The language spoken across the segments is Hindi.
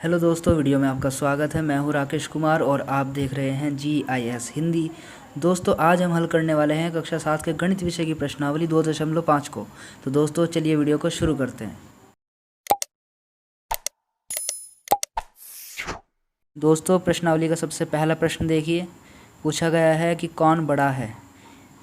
हेलो दोस्तों, वीडियो में आपका स्वागत है। मैं हूं राकेश कुमार और आप देख रहे हैं GIS हिंदी। दोस्तों, आज हम हल करने वाले हैं कक्षा 7 के गणित विषय की प्रश्नावली 2.5 को। तो दोस्तों, चलिए वीडियो को शुरू करते हैं। दोस्तों, प्रश्नावली का सबसे पहला प्रश्न देखिए। पूछा गया है कि कौन बड़ा है।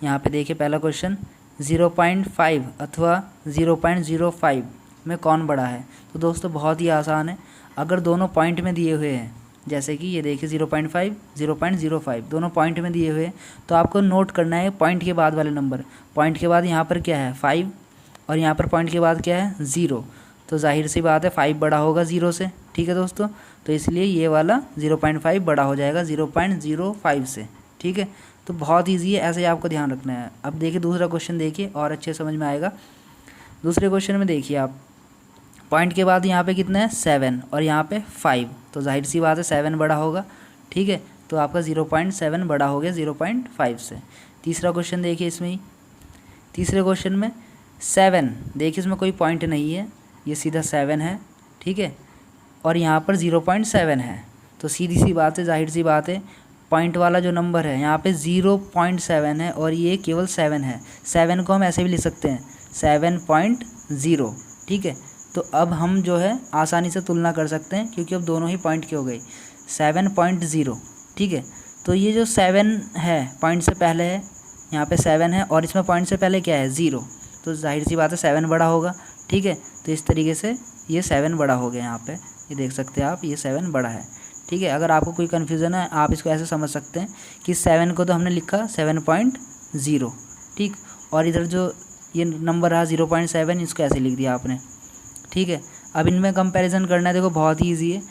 यहाँ पे देखिए पहला क्वेश्चन, 0.5 अथवा 0.05 में कौन बड़ा है। तो दोस्तों बहुत ही आसान है। अगर दोनों पॉइंट में दिए हुए हैं, जैसे कि ये देखिए 0.5 0.05 दोनों पॉइंट में दिए हुए हैं, तो आपको नोट करना है पॉइंट के बाद वाले नंबर। पॉइंट के बाद यहाँ पर क्या है 5 और यहाँ पर पॉइंट के बाद क्या है 0। तो जाहिर सी बात है 5 बड़ा होगा 0 से। ठीक है दोस्तों, तो इसलिए ये वाला 0.5 बड़ा हो जाएगा 0.05 से। ठीक है, तो बहुत ईजी है, ऐसे ही आपको ध्यान रखना है। अब देखिए दूसरा क्वेश्चन देखिए और अच्छे समझ में आएगा। दूसरे क्वेश्चन में देखिए आप, पॉइंट के बाद यहाँ पे कितना है 7 और यहाँ पे 5, तो जाहिर सी बात है 7 बड़ा होगा। ठीक है, तो आपका 0.7 बड़ा हो गया 0.5 से। तीसरा क्वेश्चन देखिए इसमें ही, तीसरे क्वेश्चन में 7 देखिए, इसमें कोई पॉइंट नहीं है, ये सीधा 7 है। ठीक है, और यहाँ पर 0.7 है, तो सीधी सी बात है, जाहिर सी बात है, पॉइंट वाला जो नंबर है यहाँ पे 0.7 है और ये केवल 7 है। 7 को हम ऐसे भी लिख सकते हैं 7.0। ठीक है, तो अब हम जो है आसानी से तुलना कर सकते हैं, क्योंकि अब दोनों ही पॉइंट की हो गई 7.0। ठीक है, तो ये जो 7 है पॉइंट से पहले है, यहाँ पे 7 है और इसमें पॉइंट से पहले क्या है 0, तो जाहिर सी बात है 7 बड़ा होगा। ठीक है, तो इस तरीके से ये 7 बड़ा हो गया। यहाँ पे ये देख सकते हैं आप, ये 7 बड़ा है। ठीक है, अगर आपको कोई कन्फ्यूज़न है आप इसको ऐसे समझ सकते हैं कि 7 को तो हमने लिखा 7.0। ठीक, और इधर जो ये नंबर रहा 0.7, इसको ऐसे लिख दिया आपने। ठीक है, अब इनमें कंपैरिजन करना है, देखो बहुत ही ईजी है।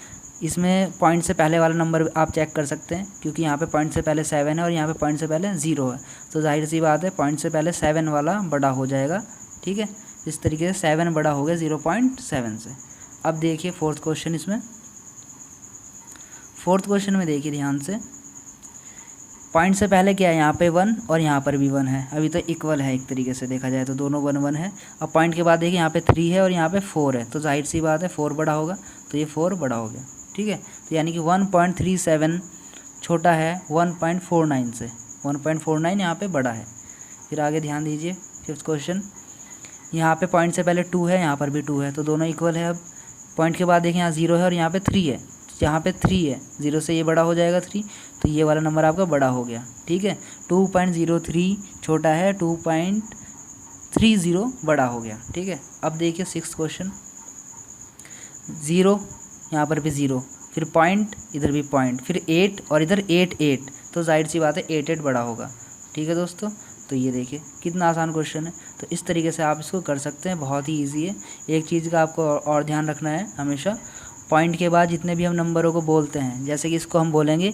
इसमें पॉइंट से पहले वाला नंबर आप चेक कर सकते हैं, क्योंकि यहाँ पे पॉइंट से पहले 7 है और यहाँ पे पॉइंट से पहले 0 है, तो जाहिर सी बात है पॉइंट से पहले 7 वाला बड़ा हो जाएगा। ठीक है, इस तरीके से 7 बड़ा हो गया 0.7 से। अब देखिए फोर्थ क्वेश्चन, इसमें फोर्थ क्वेश्चन में देखिए ध्यान से, पॉइंट से पहले क्या है यहाँ पे 1 और यहाँ पर भी 1 है, अभी तो इक्वल है, एक तरीके से देखा जाए तो दोनों 1 1 है। अब पॉइंट के बाद देखिए यहाँ पे 3 है और यहाँ पे 4 है, तो जाहिर सी बात है 4 बड़ा होगा, तो ये 4 बड़ा हो गया। ठीक है, तो यानी कि 1.37 छोटा है 1.49 से, 1.49 यहाँ पे बड़ा है। फिर आगे ध्यान दीजिए, फिफ्थ क्वेश्चन, यहाँ पे पॉइंट से पहले 2 है, यहाँ पर भी 2 है, तो दोनों इक्वल है। अब पॉइंट के बाद देखिए यहाँ 0 है और यहाँ पे 3 है, यहाँ पे 3 है, 0 से ये बड़ा हो जाएगा 3, तो ये वाला नंबर आपका बड़ा हो गया। ठीक है, 2.03 छोटा है 2.30 बड़ा हो गया। ठीक है, अब देखिए सिक्स्थ क्वेश्चन, 0 यहाँ पर भी 0, फिर पॉइंट, इधर भी पॉइंट, फिर 8 और इधर 8, तो जाहिर सी बात है 8 बड़ा होगा। ठीक है दोस्तों, तो ये देखिए कितना आसान क्वेश्चन है। तो इस तरीके से आप इसको कर सकते हैं, बहुत ही ईजी है। एक चीज़ का आपको और ध्यान रखना है हमेशा, पॉइंट के बाद जितने भी हम नंबरों को बोलते हैं, जैसे कि इसको हम बोलेंगे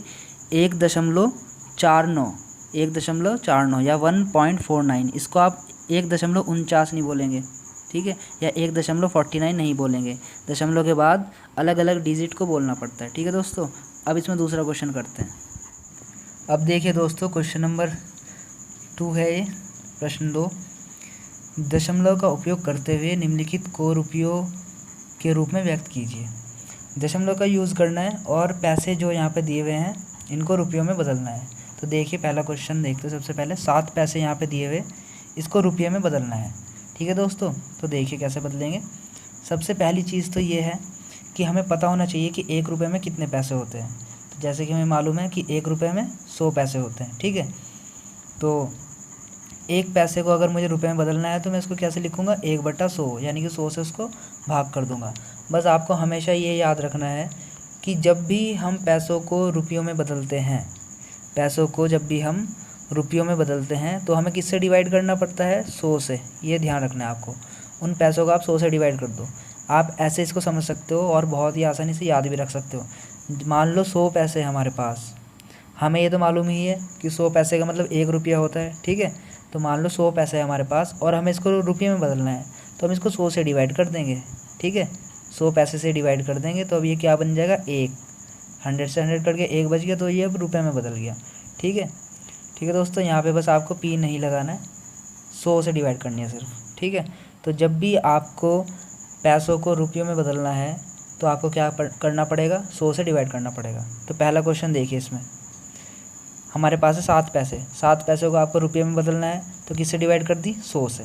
1.49, 1.49 या 1.49, इसको आप 1.49 नहीं बोलेंगे। ठीक है, या 1.49 नहीं बोलेंगे, दशमलव के बाद अलग अलग डिजिट को बोलना पड़ता है। ठीक है दोस्तों, अब इसमें दूसरा क्वेश्चन करते हैं। अब देखिए दोस्तों, क्वेश्चन नंबर 2 है ये, प्रश्न 2, दशमलव का उपयोग करते हुए निम्नलिखित को रुपयों के रूप में व्यक्त कीजिए। दशमलव का यूज़ करना है और पैसे जो यहाँ पे दिए हुए हैं इनको रुपयों में बदलना है। तो देखिए पहला क्वेश्चन देखते हैं। सबसे पहले 7 पैसे यहाँ पे दिए हुए, इसको रुपये में बदलना है। ठीक है दोस्तों, तो देखिए कैसे बदलेंगे। सबसे पहली चीज़ तो ये है कि हमें पता होना चाहिए कि 1 रुपये में कितने पैसे होते हैं। तो जैसे कि हमें मालूम है कि 1 रुपये में 100 पैसे होते हैं। ठीक है, तो 1 पैसे को अगर मुझे रुपये में बदलना है तो मैं इसको कैसे लिखूँगा, 1/100, यानी कि 100 से उसको भाग कर दूँगा। बस आपको हमेशा ये याद रखना है कि जब भी हम पैसों को रुपयों में बदलते हैं, पैसों को जब भी हम रुपयों में बदलते हैं तो हमें किससे डिवाइड करना पड़ता है, 100 से। ये ध्यान रखना है आपको, उन पैसों को आप 100 से डिवाइड कर दो। आप ऐसे इसको समझ सकते हो और बहुत ही आसानी से याद भी रख सकते हो। मान लो 100 पैसे हमारे पास, हमें ये तो मालूम ही है कि 100 पैसे का मतलब 1 रुपया होता है। ठीक है, तो मान लो 100 पैसे है हमारे पास और हमें इसको रुपये में बदलना है, तो हम इसको 100 से डिवाइड कर देंगे। ठीक है, 100 पैसे से डिवाइड कर देंगे, तो अब ये क्या बन जाएगा 1, 100 से 100 करके 1 बच गया, तो ये अब रुपये में बदल गया। ठीक है, ठीक है दोस्तों, यहाँ पे बस आपको पी नहीं लगाना है, 100 से डिवाइड करनी है सिर्फ। ठीक है, तो जब भी आपको पैसों को रुपयों में बदलना है तो तो आपको क्या करना पड़ेगा, 100 से डिवाइड करना पड़ेगा। तो पहला क्वेश्चन देखिए, इसमें हमारे पास है 7 पैसे, 7 पैसों को आपको रुपये में बदलना है, तो किससे डिवाइड कर दी, 100 से।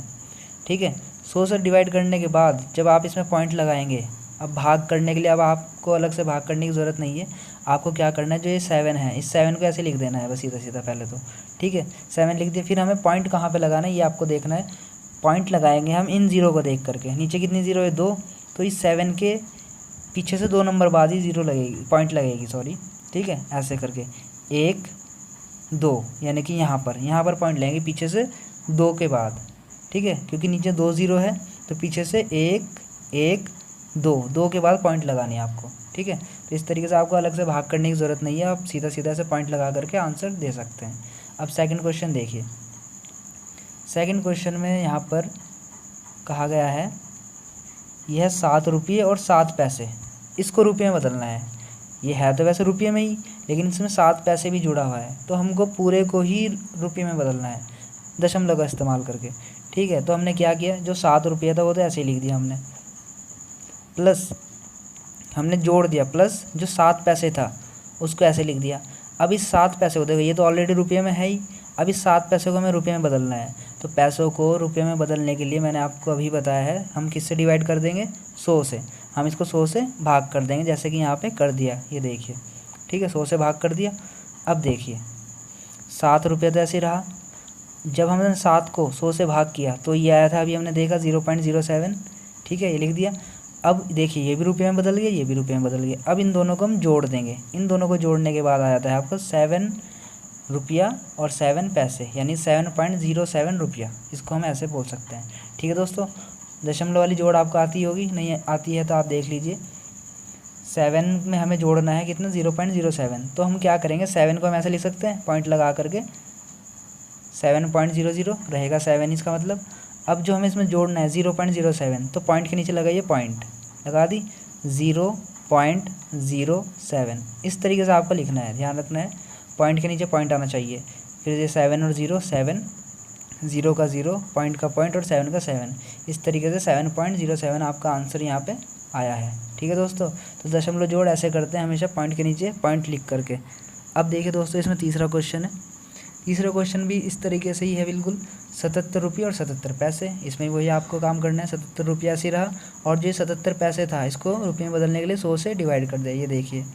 ठीक है, 100 से डिवाइड करने के बाद जब आप इसमें पॉइंट लगाएंगे, अब भाग करने के लिए अब आपको अलग से भाग करने की ज़रूरत नहीं है। आपको क्या करना है, जो ये 7 है, इस 7 को ऐसे लिख देना है बस, सीधा सीधा पहले तो। ठीक है, 7 लिख दिया। फिर हमें पॉइंट कहाँ पे लगाना है ये आपको देखना है। पॉइंट लगाएंगे हम इन ज़ीरो को देख करके। नीचे कितनी ज़ीरो है, 2, तो इस 7 के पीछे से 2 नंबर बाद ही ज़ीरो लगेगी, पॉइंट लगेगी, सॉरी। ठीक है, ऐसे करके 1 2, यानी कि यहाँ पर पॉइंट लेंगे पीछे से 2 के बाद। ठीक है, क्योंकि नीचे 2 ज़ीरो है तो पीछे से 1 1 2, 2 के बाद पॉइंट लगानी है आपको। ठीक है, तो इस तरीके से आपको अलग से भाग करने की ज़रूरत नहीं है, आप सीधा सीधा से पॉइंट लगा करके आंसर दे सकते हैं। अब सेकंड क्वेश्चन देखिए। सेकंड क्वेश्चन में यहाँ पर कहा गया है, यह 7 रुपये और 7 पैसे, इसको रुपये में बदलना है। ये है तो वैसे रुपये में ही, लेकिन इसमें 7 पैसे भी जुड़ा हुआ है, तो हमको पूरे को ही रुपये में बदलना है, दशमलव का इस्तेमाल करके। ठीक है, तो हमने क्या किया, जो 7 रुपये था वो तो ऐसे ही लिख दिया हमने, प्लस हमने जोड़ दिया, प्लस जो 7 पैसे था उसको ऐसे लिख दिया। अब इस 7 पैसे को देखो, ये तो ऑलरेडी रुपये में है ही, अब इस 7 पैसे को हमें रुपये में बदलना है। तो पैसों को रुपये में बदलने के लिए मैंने आपको अभी बताया है, हम किससे डिवाइड कर देंगे, 100 से। हम इसको 100 से भाग कर देंगे, जैसे कि यहाँ पे कर दिया, ये देखिए। ठीक है, 100 से भाग कर दिया। अब देखिए 7 रुपये तो ऐसे ही रहा। जब हमने 7 को 100 से भाग किया तो ये आया था, अभी हमने देखा 0.07। ठीक है, ये लिख दिया। अब देखिए ये भी रुपये में बदल गया, ये भी रुपये में बदल गया। अब इन दोनों को हम जोड़ देंगे, इन दोनों को जोड़ने के बाद आ जाता है आपको 7 रुपया और 7 पैसे, यानी 7.07 रुपया, इसको हम ऐसे बोल सकते हैं। ठीक है दोस्तों, दशमलव वाली जोड़ आपको आती होगी, नहीं आती है तो आप देख लीजिए। 7 में हमें जोड़ना है कितना, 0.07। तो हम क्या करेंगे, 7 को हम ऐसे लिख सकते हैं पॉइंट लगा करके, 7.00 रहेगा 7 इसका मतलब। अब जो हमें इसमें जोड़ना है 0.07, तो पॉइंट के नीचे लगाइए, पॉइंट लगा दी, 0.07। इस तरीके से आपको लिखना है, ध्यान रखना है, पॉइंट के नीचे पॉइंट आना चाहिए। फिर ये 7 और 0, 7, 0 का 0, पॉइंट का पॉइंट और 7 का 7, इस तरीके से 7.07 आपका आंसर यहाँ पे आया है। ठीक है दोस्तों, तो दशमलव जोड़ ऐसे करते हैं हमेशा, पॉइंट के नीचे पॉइंट लिख करके। अब देखिए दोस्तों, इसमें तीसरा क्वेश्चन है। तीसरा क्वेश्चन भी इस तरीके से ही है बिल्कुल, 77 रुपये और 77 पैसे। इसमें वही आपको काम करना है, 77 रुपया ऐसे रहा, और जो 77 पैसे था इसको रुपये में बदलने के लिए 100 से डिवाइड कर दिया। ये देखिए,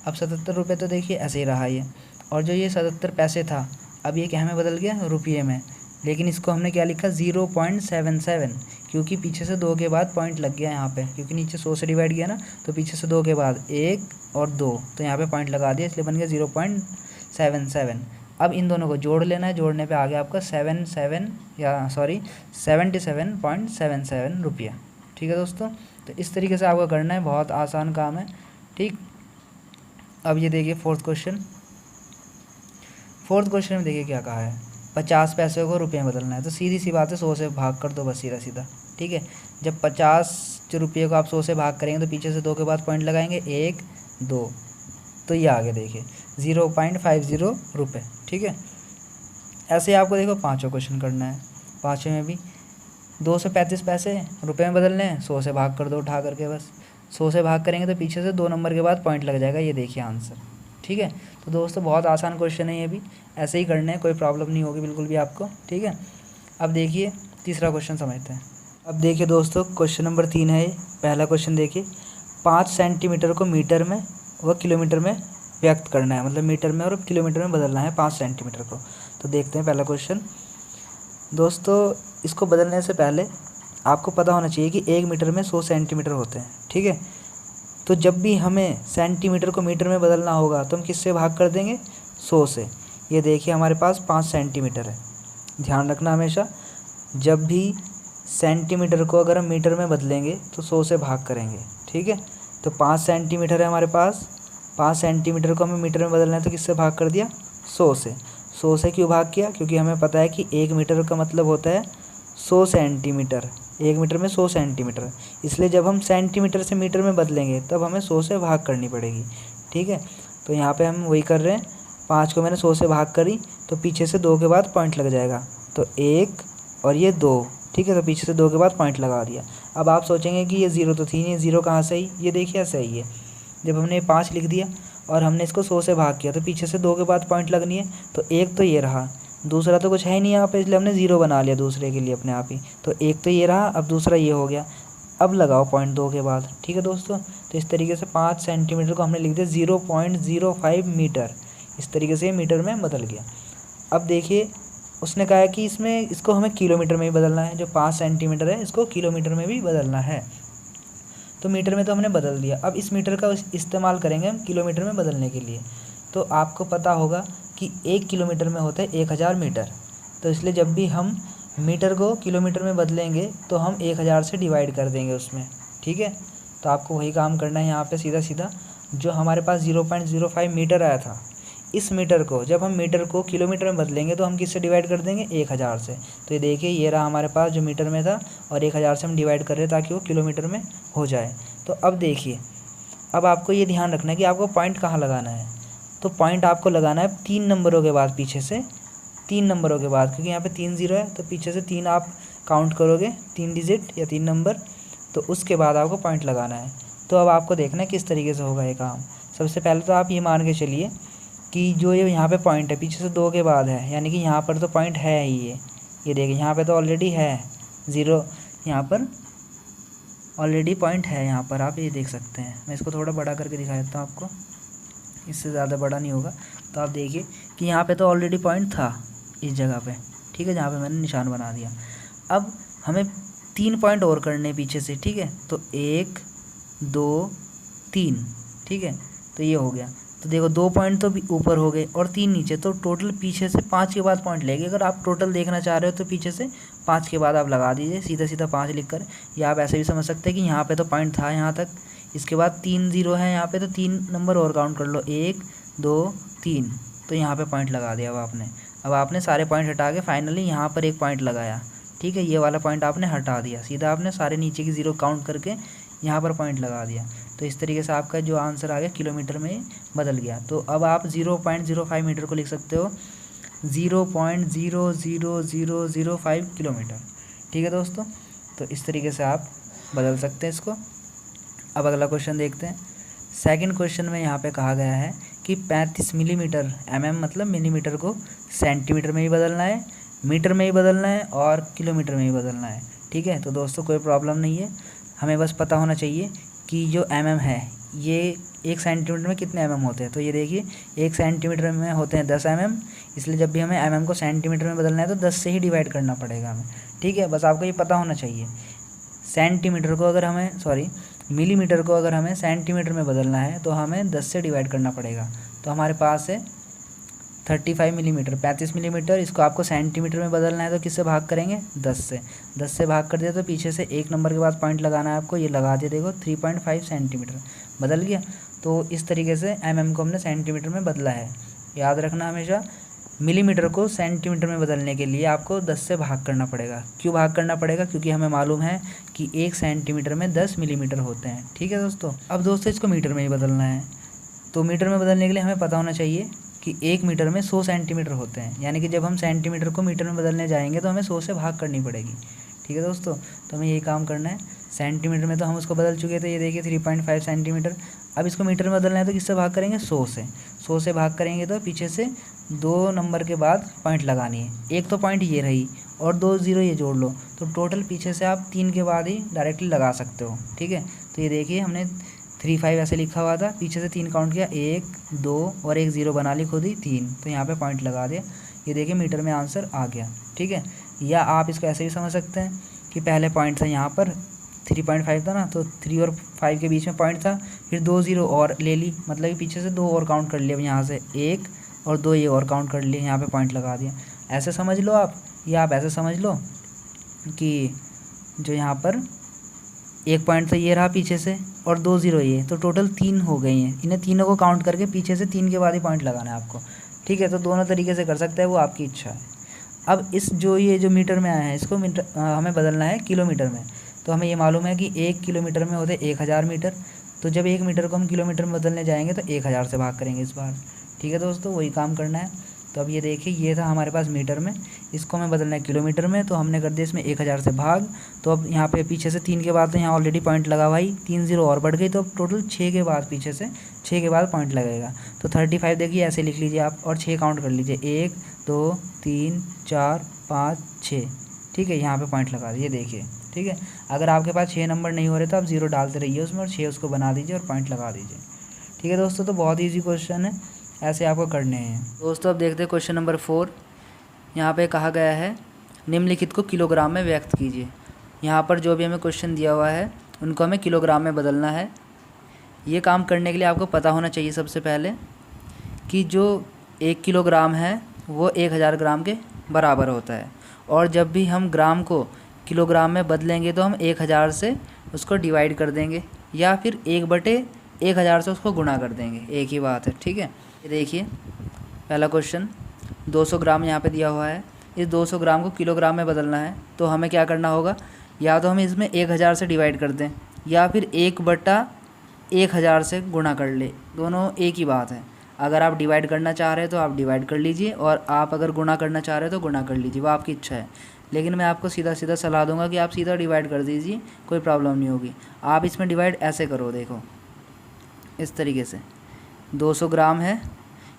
अब 77 रुपये तो देखिए ऐसे ही रहा ये, और जो ये 77 पैसे था अब ये क्या में बदल गया, रुपये में। लेकिन इसको हमने क्या लिखा, 0.77, क्योंकि पीछे से 2 के बाद पॉइंट लग गया यहाँ पे, क्योंकि नीचे 100 से डिवाइड किया ना, तो पीछे से 2 के बाद 1 और 2, तो यहाँ पे पॉइंट लगा दिया, इसलिए बन गया 0.77। अब इन दोनों को जोड़ लेना है, जोड़ने पे आ गया आपका 77.77 रुपया। ठीक है दोस्तों, तो इस तरीके से आपको करना है, बहुत आसान काम है। ठीक, अब ये देखिए फोर्थ क्वेश्चन। फोर्थ क्वेश्चन में देखिए क्या कहा है, 50 पैसे को रुपये में बदलना है। तो सीधी सी बात है, 100 से भाग कर दो बस, सीधा सीधा। ठीक है, जब 50 रुपये को आप 100 से भाग करेंगे तो पीछे से 2 के बाद पॉइंट लगाएंगे, 1 2, तो ये आगे देखिए 0.50 रुपये। ठीक है, ऐसे ही आपको देखो पाँचों क्वेश्चन करना है। पाँचों में भी 235 पैसे रुपये में बदलने हैं, 100 से भाग कर दो उठा करके बस। 100 से भाग करेंगे तो पीछे से 2 नंबर के बाद पॉइंट लग जाएगा, ये देखिए आंसर। ठीक है, तो दोस्तों बहुत आसान क्वेश्चन है, ये भी ऐसे ही करने हैं, कोई प्रॉब्लम नहीं होगी बिल्कुल भी आपको। ठीक है, अब देखिए तीसरा क्वेश्चन समझते हैं। अब देखिए दोस्तों, क्वेश्चन नंबर 3 है ये। पहला क्वेश्चन देखिए, 5 सेंटीमीटर को मीटर में व किलोमीटर में व्यक्त करना है, मतलब मीटर में और किलोमीटर में बदलना है 5 सेंटीमीटर को। तो देखते हैं पहला क्वेश्चन। दोस्तों इसको बदलने से पहले आपको पता होना चाहिए कि 1 मीटर में 100 सेंटीमीटर होते हैं। ठीक है, तो जब भी हमें सेंटीमीटर को मीटर में बदलना होगा तो हम किससे भाग कर देंगे, 100 से। ये देखिए हमारे पास 5 सेंटीमीटर है, ध्यान रखना हमेशा, जब भी सेंटीमीटर को अगर हम मीटर में बदलेंगे तो 100 से भाग करेंगे। ठीक है, तो 5 सेंटीमीटर है हमारे पास, 5 सेंटीमीटर को हमें मीटर में बदलना है तो किससे भाग कर दिया, 100 से। 100 से क्यों भाग किया, क्योंकि हमें पता है कि 1 मीटर का मतलब होता है 100 सेंटीमीटर, 1 मीटर में 100 सेंटीमीटर, इसलिए जब हम सेंटीमीटर से मीटर में बदलेंगे तब हमें 100 से भाग करनी पड़ेगी। ठीक है, तो यहाँ पे हम वही कर रहे हैं, 5 को मैंने 100 से भाग करी तो पीछे से 2 के बाद पॉइंट लग जाएगा, तो 1 और ये 2। ठीक है, तो पीछे से 2 के बाद पॉइंट लगा दिया। अब आप सोचेंगे कि ये 0 तो थी नहीं, 0 कहाँ से आई, ये देखिए ऐसे आई है। जब हमने 5 लिख दिया और हमने इसको 100 से भाग किया तो पीछे से 2 के बाद पॉइंट लगनी है, तो एक तो ये रहा, दूसरा तो कुछ है ही नहीं यहाँ पे, इसलिए हमने 0 बना लिया दूसरे के लिए अपने आप ही। तो एक तो ये रहा, अब दूसरा ये हो गया। अब लगाओ पॉइंट 2 के बाद, ठीक है दोस्तों। तो इस तरीके से 5 सेंटीमीटर को हमने लिख दिया 0.05 मीटर, इस तरीके से मीटर में बदल गया। अब देखिए उसने कहा है कि इसको हमें किलोमीटर में भी बदलना है, जो 5 सेंटीमीटर है इसको किलोमीटर में भी बदलना है। तो मीटर में तो हमने बदल दिया, अब इस मीटर का इस्तेमाल करेंगे हम किलोमीटर में बदलने के लिए। तो आपको पता होगा कि 1 किलोमीटर में होते हैं 1000 मीटर, तो इसलिए जब भी हम मीटर को किलोमीटर में बदलेंगे तो हम 1000 से डिवाइड कर देंगे उसमें, ठीक है। तो आपको वही काम करना है यहाँ पे सीधा सीधा। जो हमारे पास 0.05 मीटर आया था, इस मीटर को जब हम मीटर को किलोमीटर में बदलेंगे तो हम किससे डिवाइड कर देंगे, 1000 से। तो ये देखिए ये रहा हमारे पास जो मीटर में था और 1000 से हम डिवाइड कर रहे हैं ताकि वो किलोमीटर में हो जाए। तो अब देखिए, अब आपको ये ध्यान रखना है कि आपको पॉइंट कहाँ लगाना है। तो पॉइंट आपको लगाना है 3 नंबरों के बाद, पीछे से 3 नंबरों के बाद, क्योंकि यहाँ पे 3 0 है तो पीछे से 3 आप काउंट करोगे, 3 डिजिट या 3 नंबर, तो उसके बाद आपको पॉइंट लगाना है। तो अब आपको देखना है किस तरीके से होगा ये काम। सबसे पहले तो आप ये मान के चलिए कि जो ये यहाँ पे पॉइंट है पीछे से 2 के बाद है, यानी कि यहाँ पर तो पॉइंट है ही ये देखिए यहाँ पे तो ऑलरेडी है 0, यहाँ पर ऑलरेडी पॉइंट है, यहाँ पर आप ये देख सकते हैं। मैं इसको थोड़ा बड़ा करके दिखा देता हूँ आपको, इससे ज़्यादा बड़ा नहीं होगा। तो आप देखिए कि यहाँ पे तो ऑलरेडी पॉइंट था इस जगह पे, ठीक है, जहाँ पे मैंने निशान बना दिया। अब हमें 3 पॉइंट और करने पीछे से, ठीक है। तो 1 2 3, ठीक है, तो ये हो गया। तो देखो 2 पॉइंट तो ऊपर हो गए और 3 नीचे, तो टोटल पीछे से 5 के बाद पॉइंट लेंगे। अगर आप टोटल देखना चाह रहे हो तो पीछे से 5 के बाद आप लगा दीजिए सीधा सीधा 5 लिख कर। या आप ऐसे भी समझ सकते हैं कि यहाँ पे तो पॉइंट था यहाँ तक, इसके बाद 3 0 है यहाँ पे, तो 3 नंबर और काउंट कर लो, 1 2 3, तो यहाँ पे पॉइंट लगा दिया। अब आपने सारे पॉइंट हटा के फाइनली यहाँ पर एक पॉइंट लगाया, ठीक है। ये वाला पॉइंट आपने हटा दिया, सीधा आपने सारे नीचे की 0 काउंट करके यहाँ पर पॉइंट लगा दिया। तो इस तरीके से आपका जो आंसर आ गया किलोमीटर में बदल गया। तो अब आप 0.05 मीटर को लिख सकते हो 0.00005 किलोमीटर, ठीक है दोस्तों। तो इस तरीके से आप बदल सकते हैं इसको। अब अगला क्वेश्चन देखते हैं। सेकंड क्वेश्चन में यहाँ पे कहा गया है कि 35 मिलीमीटर, मतलब मिलीमीटर को सेंटीमीटर में ही बदलना है, मीटर में ही बदलना है और किलोमीटर में ही बदलना है, ठीक है। तो दोस्तों कोई प्रॉब्लम नहीं है, हमें बस पता होना चाहिए कि जो है ये 1 सेंटीमीटर में कितने होते हैं। तो ये देखिए 1 सेंटीमीटर में होते हैं 10 इसलिए जब भी हमें को सेंटीमीटर में बदलना है तो 10 से ही डिवाइड करना पड़ेगा हमें, ठीक है। बस आपको ये पता होना चाहिए। सेंटीमीटर को अगर हमें मिलीमीटर को अगर हमें सेंटीमीटर में बदलना है तो हमें 10 से डिवाइड करना पड़ेगा। तो हमारे पास है 35 मिलीमीटर, 35 मिलीमीटर, इसको आपको सेंटीमीटर में बदलना है तो किससे भाग करेंगे, 10 से। 10 से भाग कर दिया तो पीछे से 1 नंबर के बाद पॉइंट लगाना है आपको, ये लगा दिया, देखो 3.5 सेंटीमीटर बदल गया। तो इस तरीके से को हमने सेंटीमीटर में बदला है। याद रखना हमेशा, मिलीमीटर को सेंटीमीटर में बदलने के लिए आपको 10 से भाग करना पड़ेगा। क्यों भाग करना पड़ेगा, क्योंकि हमें मालूम है कि 1 सेंटीमीटर में 10 मिलीमीटर होते हैं, ठीक है दोस्तों। अब दोस्तों इसको मीटर में ही बदलना है, तो मीटर में बदलने के लिए हमें पता होना चाहिए कि 1 मीटर में 100 सेंटीमीटर होते हैं, यानी कि जब हम सेंटीमीटर को मीटर में बदलने जाएंगे तो हमें 100 से भाग करनी पड़ेगी, ठीक है दोस्तों। तो हमें यही काम करना है। सेंटीमीटर में तो हम उसको बदल चुके थे, ये देखिए 3.5 सेंटीमीटर। अब इसको मीटर में बदलना है तो किससे भाग करेंगे, 100 से। 100 से भाग करेंगे तो पीछे से 2 नंबर के बाद पॉइंट लगानी है। एक तो पॉइंट ये रही और 2 0 ये जोड़ लो, तो टोटल पीछे से आप 3 के बाद ही डायरेक्टली लगा सकते हो, ठीक है। तो ये देखिए हमने 35 ऐसे लिखा हुआ था, पीछे से 3 काउंट किया, 1 2 और 1 0 बना ली खुद ही 3, तो यहाँ पे पॉइंट लगा दिया। ये देखिए मीटर में आंसर आ गया, ठीक है। या आप इसको ऐसे भी समझ सकते हैं कि पहले पॉइंट था यहाँ पर 3.5 था ना, तो 3 और 5 के बीच में पॉइंट था, फिर 2 0 और ले ली, मतलब कि पीछे से 2 और काउंट कर लिया, यहाँ से 1 और 2 ये और काउंट कर लिए, यहाँ पे पॉइंट लगा दिया। ऐसे समझ लो आप, या आप ऐसे समझ लो कि जो यहाँ पर 1 पॉइंट तो ये रहा पीछे से और 2 0 ये, तो टोटल 3 हो गई हैं। इन्हें तीनों को काउंट करके पीछे से 3 के बाद ही पॉइंट लगाना है आपको, ठीक है। तो दोनों तरीके से कर सकते हैं, वो आपकी इच्छा है। अब ये जो मीटर में आया है इसको हमें बदलना है किलोमीटर में। तो हमें ये मालूम है कि 1 किलोमीटर में होते 1000 मीटर, तो जब 1 मीटर को हम किलोमीटर में बदलने जाएंगे तो 1000 से भाग करेंगे इस बार, ठीक है दोस्तों। वही काम करना है। तो अब ये देखिए, ये था हमारे पास मीटर में, इसको हमें बदलना है किलोमीटर में, तो हमने कर दिया इसमें 1000 से भाग। तो अब यहाँ पे पीछे से 3 के बाद तो यहाँ ऑलरेडी पॉइंट लगा हुआ ही, 3 0 और बढ़ गई, तो अब टोटल 6 के बाद, पीछे से 6 के बाद पॉइंट लगेगा। तो 35 देखिए ऐसे लिख लीजिए आप, और 6 काउंट कर लीजिए, 1 2 3 4 5 6, ठीक है। यहाँ पे पॉइंट लगा दीजिए, देखिए, ठीक है। अगर आपके पास 6 नंबर नहीं हो रहे तो आप 0 डालते रहिए उसमें, और 6 उसको बना दीजिए और पॉइंट लगा दीजिए, ठीक है दोस्तों। तो बहुत ईजी क्वेश्चन है, ऐसे आपको करने हैं दोस्तों। अब देखते हैं क्वेश्चन नंबर 4। यहाँ पे कहा गया है निम्नलिखित को किलोग्राम में व्यक्त कीजिए। यहाँ पर जो भी हमें क्वेश्चन दिया हुआ है उनको हमें किलोग्राम में बदलना है। ये काम करने के लिए आपको पता होना चाहिए सबसे पहले कि जो 1 किलोग्राम है वो 1000 ग्राम के बराबर होता है, और जब भी हम ग्राम को किलोग्राम में बदलेंगे तो हम 1000 से उसको डिवाइड कर देंगे, या फिर 1/1000 से उसको गुणा कर देंगे, एक ही बात है, ठीक है। ये देखिए पहला क्वेश्चन, 200 ग्राम यहाँ पे दिया हुआ है। इस 200 ग्राम को किलोग्राम में बदलना है, तो हमें क्या करना होगा, या तो हम इसमें 1000 से डिवाइड कर दें, या फिर 1/1000 से गुणा कर ले, दोनों एक ही बात है। अगर आप डिवाइड करना चाह रहे हैं तो आप डिवाइड कर लीजिए, और आप अगर गुणा करना चाह रहे हैं तो गुणा कर लीजिए, वो आपकी इच्छा है। लेकिन मैं आपको सीधा सीधा सलाह दूंगा कि आप सीधा डिवाइड कर दीजिए, कोई प्रॉब्लम नहीं होगी। आप इसमें डिवाइड ऐसे करो, देखो इस तरीके से, 200 ग्राम है,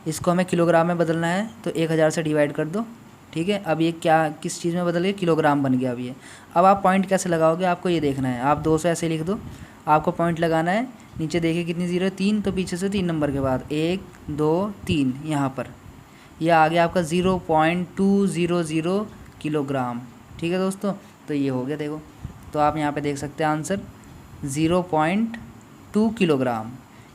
इसको हमें किलोग्राम में बदलना है, तो 1000 से डिवाइड कर दो, ठीक है। अब ये क्या किस चीज़ में बदल गया, किलोग्राम बन गया अब ये। अब आप पॉइंट कैसे लगाओगे, आपको ये देखना है। आप 200 ऐसे लिख दो, आपको पॉइंट लगाना है। नीचे देखिए कितनी जीरो है, 3, तो पीछे से 3 नंबर के बाद 1 2 3, यहाँ पर यह आ गया आपका 0.200 किलोग्राम, ठीक है दोस्तों। तो ये हो गया, देखो, तो आप यहाँ पे देख सकते हैं आंसर 0.2 किलोग्राम,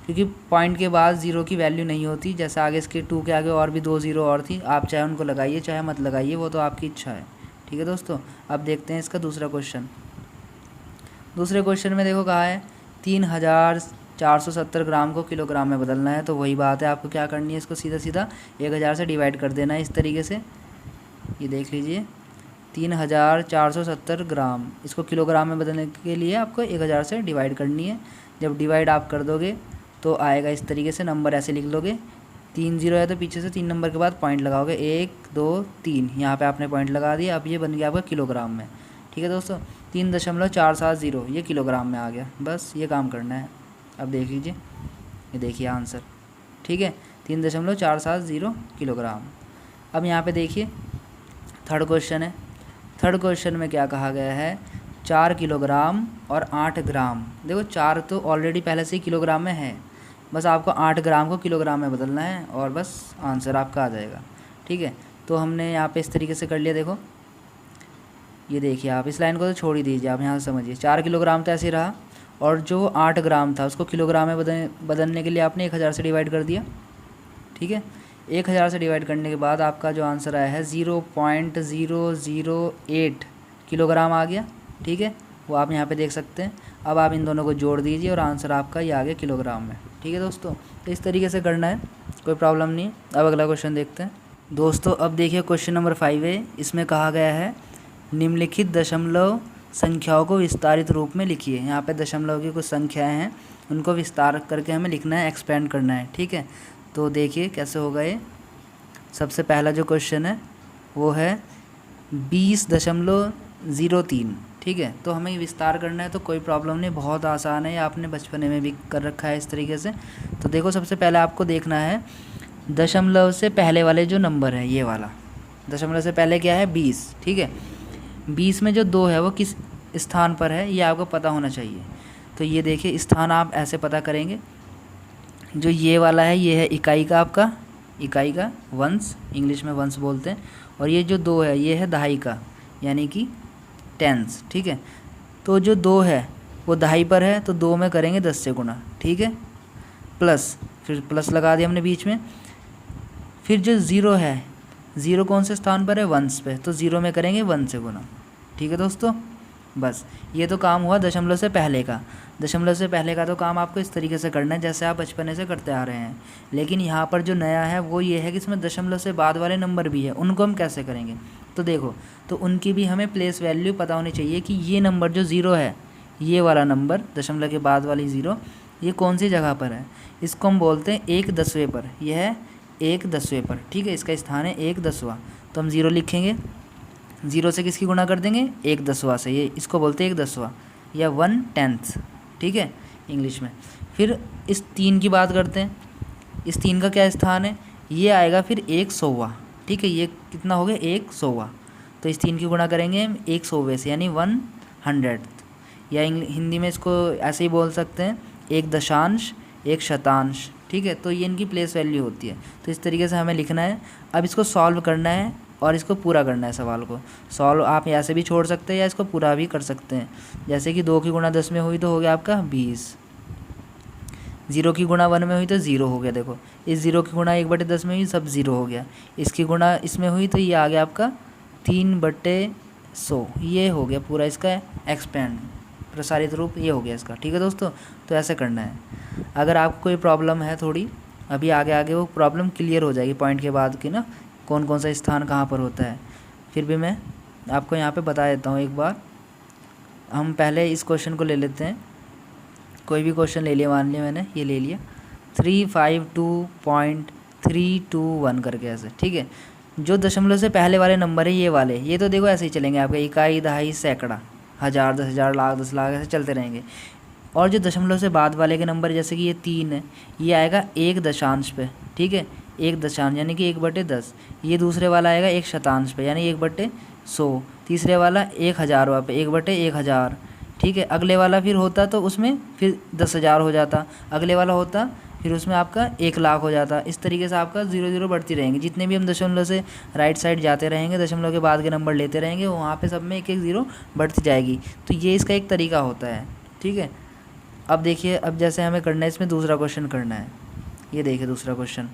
क्योंकि पॉइंट के बाद 0 की वैल्यू नहीं होती। जैसे आगे इसके 2 के आगे और भी 2 0 और थी, आप चाहे उनको लगाइए चाहे मत लगाइए, वो तो आपकी इच्छा है, ठीक है दोस्तों। अब देखते हैं इसका दूसरा क्वेश्चन। दूसरे क्वेश्चन में देखो कहा है 3470 ग्राम को किलोग्राम में बदलना है। तो वही बात है, आपको क्या करनी है, इसको सीधा सीधा 1000 से डिवाइड कर देना है, इस तरीके से। ये देख लीजिए 3470 ग्राम, इसको किलोग्राम में बदलने के लिए आपको 1000 से डिवाइड करनी है। जब डिवाइड आप कर दोगे तो आएगा इस तरीके से, नंबर ऐसे लिख लोगे, 3 0 है तो पीछे से 3 नंबर के बाद पॉइंट लगाओगे, 1 2 3, यहाँ पे आपने पॉइंट लगा दिया। अब ये बन गया आपका किलोग्राम में, ठीक है दोस्तों। 3.470 ये किलोग्राम में आ गया, बस ये काम करना है। अब देख लीजिए, ये देखिए आंसर, ठीक है, 3.470 किलोग्राम। अब यहाँ पे देखिए थर्ड क्वेश्चन है। थर्ड क्वेश्चन में क्या कहा गया है, 4 किलोग्राम और 8 ग्राम। देखो 4 तो ऑलरेडी पहले से ही किलोग्राम में है, बस आपको 8 ग्राम को किलोग्राम में बदलना है और बस आंसर आपका आ जाएगा, ठीक है। तो हमने यहाँ पे इस तरीके से कर लिया, देखो ये देखिए, आप इस लाइन को तो छोड़ ही दीजिए, आप यहाँ से समझिए। 4 किलोग्राम तो ऐसे रहा, और जो 8 ग्राम था उसको किलोग्राम में बदलने के लिए आपने 1000 से डिवाइड कर दिया, ठीक है। 1000 से डिवाइड करने के बाद आपका जो आंसर आया है 0.008 किलोग्राम आ गया, ठीक है, वो आप यहाँ पे देख सकते हैं। अब आप इन दोनों को जोड़ दीजिए और आंसर आपका ये आ गया किलोग्राम में, ठीक है दोस्तों। तो इस तरीके से करना है, कोई प्रॉब्लम नहीं। अब अगला क्वेश्चन देखते हैं दोस्तों। अब देखिए क्वेश्चन नंबर 5 है, इसमें कहा गया है निम्नलिखित दशमलव संख्याओं को विस्तारित रूप में लिखिए। यहाँ पे दशमलव की कुछ संख्याएं हैं, उनको विस्तार करके हमें लिखना है, एक्सपेंड करना है, ठीक है। तो देखिए कैसे होगा ये। सबसे पहला जो क्वेश्चन है वो है 20.03, ठीक है। तो हमें विस्तार करना है, तो कोई प्रॉब्लम नहीं, बहुत आसान है, आपने बचपने में भी कर रखा है इस तरीके से। तो देखो सबसे पहले आपको देखना है दशमलव से पहले वाले जो नंबर है, ये वाला दशमलव से पहले क्या है 20, ठीक है। 20 में जो 2 है वो किस स्थान पर है, ये आपको पता होना चाहिए। तो ये देखिए स्थान आप ऐसे पता करेंगे, जो ये वाला है ये है इकाई का, आपका इकाई का, वंस, इंग्लिश में वंस बोलते हैं। और ये जो 2 है ये है दहाई का, यानी कि टेंस, ठीक है। तो जो 2 है वो दहाई पर है, तो 2 में करेंगे 10 से गुणा, ठीक है, प्लस, फिर प्लस लगा दिया हमने बीच में। फिर जो 0 है, 0 कौन से स्थान पर है, वंस पे, तो 0 में करेंगे 1 से गुणा, ठीक है दोस्तों। बस ये तो काम हुआ दशमलव से पहले का। दशमलव से पहले का तो काम आपको इस तरीके से करना है जैसे आप बचपने से करते आ रहे हैं। लेकिन यहाँ पर जो नया है वो ये है कि इसमें दशमलव से बाद वाले नंबर भी है, उनको हम कैसे करेंगे। तो देखो, तो उनकी भी हमें प्लेस वैल्यू पता होनी चाहिए कि ये नंबर जो 0 है, ये वाला नंबर दशमलव के बाद वाली 0, ये कौन सी जगह पर है। इसको हम बोलते हैं 1/10वें पर, यह है 1/10वें पर, ठीक है। इसका स्थान है 1/10वां, तो हम 0 लिखेंगे। 0 से किसकी गुणा कर देंगे? 1/10वां से, ये इसको बोलते हैं 1/10वां या 1/10, ठीक है इंग्लिश में। फिर इस 3 की बात करते हैं। इस 3 का क्या स्थान है? ये आएगा फिर 1/100वां, ठीक है। ये कितना हो गया? 1/100वां। तो इस 3 की गुणा करेंगे हम 1/100वें से, यानी 100, या हिंदी में इसको ऐसे ही बोल सकते हैं 1 दशांश 1 शतांश, ठीक है। तो ये इनकी प्लेस वैल्यू होती है। तो इस तरीके से हमें लिखना है। अब इसको सॉल्व करना है और इसको पूरा करना है। सवाल को सॉल्व आप ऐसे भी छोड़ सकते हैं या इसको पूरा भी कर सकते हैं। जैसे कि 2 की गुणा 10 में हुई तो हो गया आपका 20, 0 की गुणा 1 में हुई तो 0 हो गया। देखो इस 0 की गुणा 1/10 में हुई, सब 0 हो गया। इसकी गुणा इसमें हुई तो ये आ गया आपका 3/100, ये हो गया पूरा इसका एक्सपेंड, प्रसारित रूप ये हो गया इसका, ठीक है दोस्तों। तो ऐसे करना है। अगर आपको कोई प्रॉब्लम है थोड़ी, अभी आगे आगे वो प्रॉब्लम क्लियर हो जाएगी पॉइंट के बाद की ना, कौन कौन सा स्थान कहाँ पर होता है। फिर भी मैं आपको यहाँ पे बता देता हूँ एक बार। हम पहले इस क्वेश्चन को ले लेते हैं। कोई भी क्वेश्चन ले लिया, मान लिया मैंने ये ले लिया 352.321 करके ऐसे, ठीक है। जो दशमलव से पहले वाले नंबर है ये वाले, ये तो देखो ऐसे ही चलेंगे आपके, इकाई, दहाई, सैकड़ा, हज़ार, 10,000, लाख, 10 लाख, ऐसे चलते रहेंगे। और जो दशमलव से बाद वाले के नंबर, जैसे कि ये 3 है, ये आएगा 1 दशांश पे, ठीक है। 1 दशांश यानी कि 1/10। ये दूसरे वाला आएगा 1 शतांश पे, यानी 1/100। तीसरे वाला 1,000वां पे, 1/1000, ठीक है। अगले वाला फिर होता तो उसमें फिर 10,000 हो जाता, अगले वाला होता फिर उसमें आपका 1,00,000 हो जाता। इस तरीके से आपका 0 बढ़ती रहेंगी। जितने भी हम दशमलव से राइट साइड जाते रहेंगे, दशमलव के बाद के नंबर लेते रहेंगे, वहाँ पे सब में 1-1 0 बढ़ती जाएगी। तो ये इसका एक तरीका होता है, ठीक है। अब देखिए, अब जैसे हमें करना है, इसमें दूसरा क्वेश्चन करना है। ये देखिए दूसरा क्वेश्चन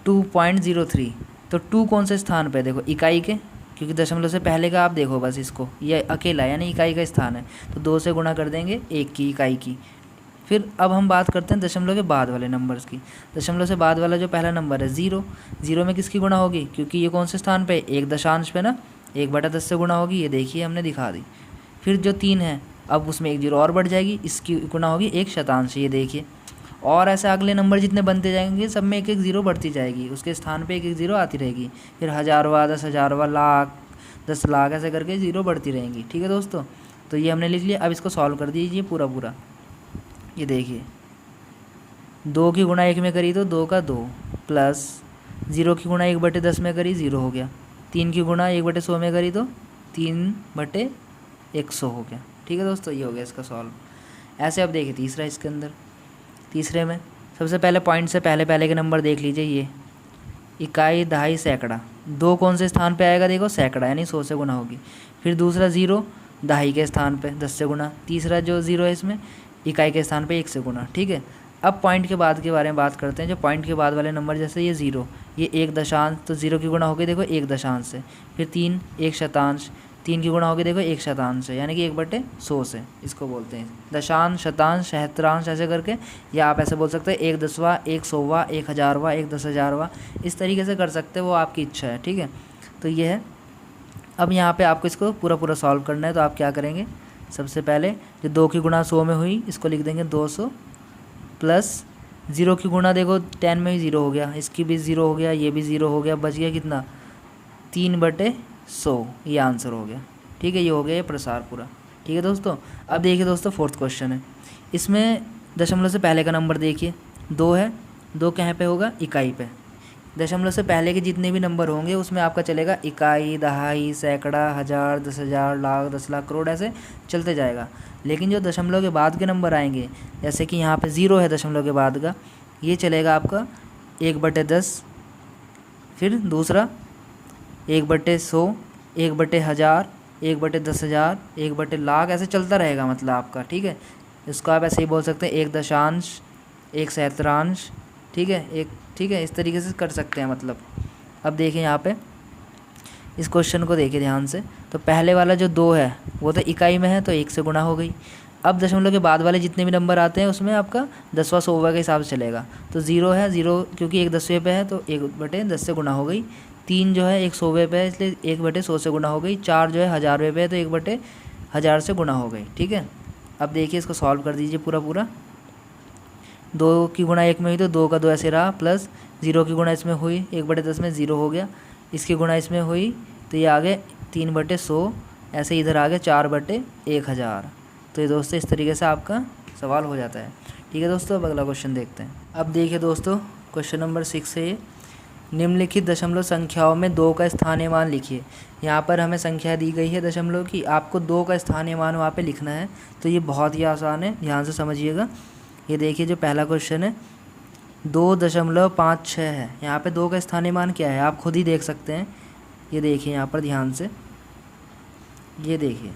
2.03। तो 2 कौन से स्थान पे? देखो इकाई के, क्योंकि दशमलव से पहले का आप देखो बस इसको, ये अकेला यानी इकाई का स्थान है, तो 2 से गुणा कर देंगे 1 की इकाई की। फिर अब हम बात करते हैं दशमलव के बाद वाले नंबर्स की। दशमलव से बाद वाला जो पहला नंबर है 0, 0 में किसकी गुणा होगी? क्योंकि ये कौन से स्थान पे? 1 दशांश पे ना, 1/10 से गुणा होगी। ये देखिए हमने दिखा दी। फिर जो 3 है, अब उसमें 1 0 और बढ़ जाएगी, इसकी गुणा होगी 1 शतांश, ये देखिए। और ऐसे अगले नंबर जितने बनते जाएंगे सब में 1-1 0 बढ़ती जाएगी, उसके स्थान पे 1-1 0 आती रहेगी। फिर 1000वां, 10,000वां, लाख, 10 लाख, ऐसे करके 0 बढ़ती रहेंगी, ठीक है दोस्तों। तो ये हमने लिख लिया। अब इसको सॉल्व कर दीजिए पूरा पूरा। ये देखिए 2 की गुणा 1 में करी तो 2 का 2, प्लस 0 की गुणा 1/10 में करी 0 हो गया। 3 की गुणा 1/100 में करी तो 3/100 हो गया, ठीक है दोस्तों। ये हो गया इसका सॉल्व। ऐसे अब देखिए तीसरा, इसके अंदर तीसरे में सबसे पहले पॉइंट से पहले पहले के नंबर देख लीजिए। ये इकाई, दहाई, सैकड़ा, 2 कौन से स्थान पे आएगा? देखो सैकड़ा, यानी 100 से गुणा होगी। फिर दूसरा 0 दहाई के स्थान पे 10 से गुणा। तीसरा जो 0 है इसमें इकाई के स्थान पे 1 से गुणा, ठीक है। अब पॉइंट के बाद के बारे में बात करते हैं। जो पॉइंट के बाद वाले नंबर, जैसे ये 0, ये 1 दशांश, तो 0 की गुणा हो गई देखो 1 दशांश से। फिर 3 1 शतांश, 3 की गुणा हो गई देखो 1 शतांश से, यानी कि 1/100 से इसको बोलते हैं। दशांश, शतांश, सहस्त्रांश ऐसे करके, या आप ऐसे बोल सकते हैं 1/10वां, 1/100वां, 1,000वां, 1/10,000वां, इस तरीके से कर सकते हैं, वो आपकी इच्छा है, ठीक है। तो ये है। अब यहाँ पे आपको इसको पूरा पूरा सॉल्व करना है। तो आप क्या करेंगे? सबसे पहले जो 2 की गुणा 100 में हुई, इसको लिख देंगे 200, प्लस 0 की गुणा देखो 10 में ही 0 हो गया, इसकी भी 0 हो गया, ये भी 0 हो गया, बच गया कितना? 3/100, ये आंसर हो गया, ठीक है। ये हो गया ये प्रसार पूरा, ठीक है दोस्तों। अब देखिए दोस्तों फोर्थ क्वेश्चन है। इसमें दशमलव से पहले का नंबर देखिए 2 है। 2 कहाँ पे होगा? इकाई पे। दशमलव से पहले के जितने भी नंबर होंगे उसमें आपका चलेगा इकाई, दहाई, सैकड़ा, 1000, 10,000, लाख, 10 लाख, करोड़, ऐसे चलते जाएगा। लेकिन जो दशमलव के बाद के नंबर आएंगे, जैसे कि यहाँ पे 0 है दशमलव के बाद का, ये चलेगा आपका 1/10। फिर दूसरा 1/100, 1/1000, 1/10,000, 1/लाख, ऐसे चलता रहेगा मतलब आपका, ठीक है। इसको आप ऐसे ही बोल सकते हैं 1 दशांश, 1 सहस्त्रांश, ठीक है, ठीक है, इस तरीके से कर सकते हैं मतलब। अब देखिए यहाँ पे इस क्वेश्चन को देखिए ध्यान से। तो पहले वाला जो 2 है वो तो इकाई में है, तो 1 से गुणा हो गई। अब दशमलव के बाद वाले जितने भी नंबर आते हैं उसमें आपका 10वां 100वां के हिसाब से चलेगा। तो 0 है, 0 क्योंकि 1/10वें पे है तो 1/10 से गुणा हो गई। 3 जो है 100वें पे है, इसलिए 1/100 से गुणा हो गई। 4 जो है 1000वें पे है, तो 1/1000 से गुणा हो गई, ठीक है। अब देखिए इसको सॉल्व कर दीजिए पूरा पूरा। 2 की गुणा 1 में हुई तो 2 का 2 ऐसे रहा, प्लस 0 की गुणा इसमें हुई 1/10 में 0 हो गया, इसकी गुणा इसमें हुई तो ये आ गए 3/100, ऐसे इधर आ गए 4/1000। तो ये दोस्तों इस तरीके से आपका सवाल हो जाता है। ठीक है दोस्तों, अब अगला क्वेश्चन देखते हैं। अब देखिए दोस्तों, क्वेश्चन नंबर 6 है ये, निम्नलिखित दशमलव संख्याओं में 2 का स्थानीय मान लिखिए। यहाँ पर हमें संख्या दी गई है दशमलव की, आपको 2 का स्थानीय मान वहाँ पे लिखना है। तो ये बहुत ही आसान है, ध्यान से समझिएगा। ये देखिए जो पहला क्वेश्चन है 2.56 है, यहाँ पे 2 का स्थानीय मान क्या है आप खुद ही देख सकते हैं। ये देखिए यहाँ पर ध्यान से, ये देखिए